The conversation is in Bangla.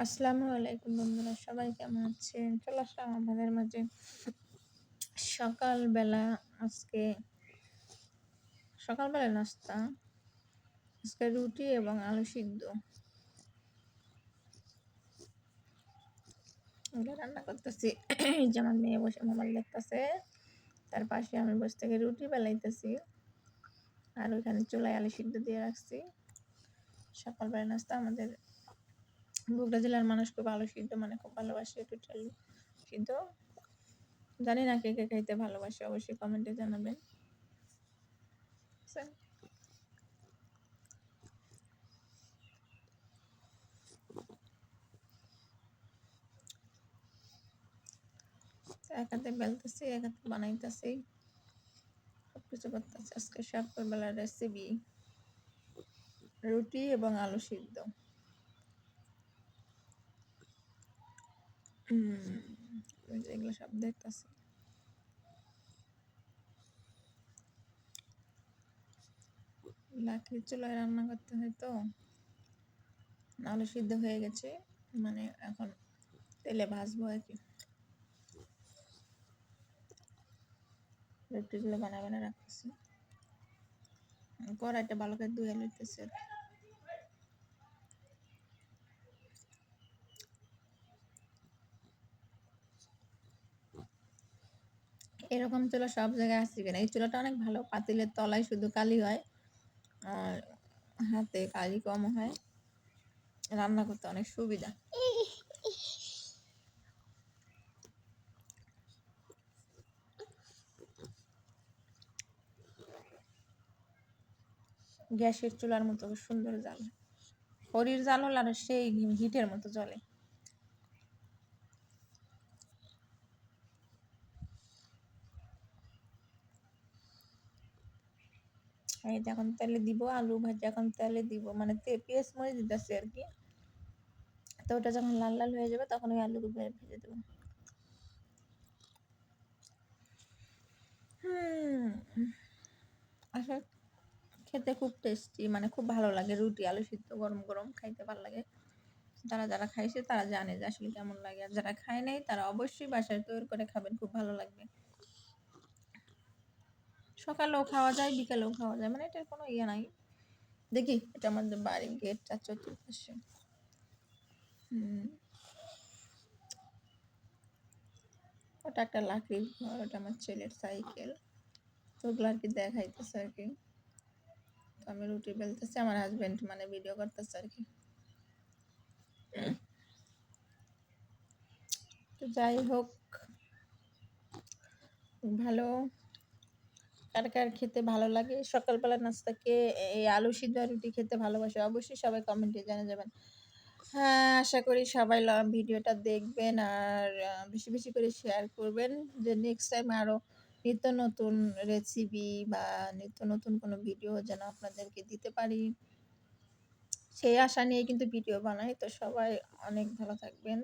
আসসালামু আলাইকুম বন্ধুরা, সবাই কেমন আছেন? চলে আসলাম আপনাদের মাঝে সকালবেলা। আজকে সকালবেলা নাস্তা, আজকে রুটি এবং আলু সিদ্ধ এগুলো রান্না করতেছি। যে আমার মেয়ে বসে মোবাইল দেখতেছে, তার পাশে আমি বসে থেকে রুটি বেলাইতেছি, আর ওইখানে চুলায় আলু সিদ্ধ দিয়ে রাখছি। সকালবেলা নাস্তা আমাদের বগুড়া জেলার মানুষ খুব আলু সিদ্ধ মানে খুব ভালোবাসে। রুটি আলু সিদ্ধ জানি না কে কে খাইতে ভালোবাসে, অবশ্যই কমেন্টে জানাবেন। এক হাতে বেলতেছি, এক হাতে বানাইতেছি, সবকিছু করতেছি। আজকে সকালবেলার রেসিপি রুটি এবং আলু সিদ্ধ। এগুলো সব দেখতেছি। লাকড়ির চুলায় রান্না করতে হয় তো। আলু সিদ্ধ হয়ে গেছে, মানে এখন তেলে ভাজবো আর কি। রুটিগুলো বানা রাখতেছি, কড়াইটা ভালো করে ধুয়ে নিতেছি। এরকম চুলা সব জায়গায় আসছে কিনা? এই চুলাটা অনেক ভালো, পাতিলের তলায় শুধু কালি হয় আর হাতে কালি কম হয়, রান্না করতে অনেক সুবিধা। গ্যাসের চুলার মতো সুন্দর জাল, খড়ির জাল হলে আর সেই হিটের মতো জ্বলে। এই যে এখন তেলে দিব আলু ভাজি, এখন তেলে দিব মানে পেঁয়াজ মরিচ দিতেছি আর কি। তো ওটা যখন লাল লাল হয়ে যাবে তখন ওই আলুগুলো ভেজে দেবো। আসলে খেতে খুব টেস্টি, মানে খুব ভালো লাগে। রুটি আলু সিদ্ধ গরম গরম খাইতে ভালো লাগে। যারা যারা খাইছে তারা জানে যে আসলে কেমন লাগে, আর যারা খায় নাই তারা অবশ্যই বাসায় তৈরি করে খাবেন, খুব ভালো লাগবে। সকালেও খাওয়া যায়, বিকালেও খাওয়া যায়, মানে এটার কোনো ইয়ে নাই। দেখি এটা আমাদের বাড়ির গেটটা চতুর্পাশে। ওটা একটা লাকড়ির ঘর, ওটা আমার ছেলের সাইকেল। তো ওগুলো আর কি দেখাইতেছে আর কি। তো আমি রুটি বেলতেছি, আমার হাজবেন্ড মানে ভিডিও করতেছে আর কি। তো যাই হোক, ভালো। কার কার খেতে ভালো লাগে সকালবেলা নাস্তাকে এই আলু সিদ্ধ রুটি খেতে ভালোবাসে, অবশ্যই সবাই কমেন্টে জানিয়ে যাবেন। হ্যাঁ, আশা করি সবাই ভিডিওটা দেখবেন আর বেশি বেশি করে শেয়ার করবেন, যে নেক্সট টাইম আরও নিত্য নতুন রেসিপি বা নিত্য নতুন কোনো ভিডিও যেন আপনাদেরকে দিতে পারি, সেই আশা নিয়ে কিন্তু ভিডিও বানাই। তো সবাই অনেক ভালো থাকবেন।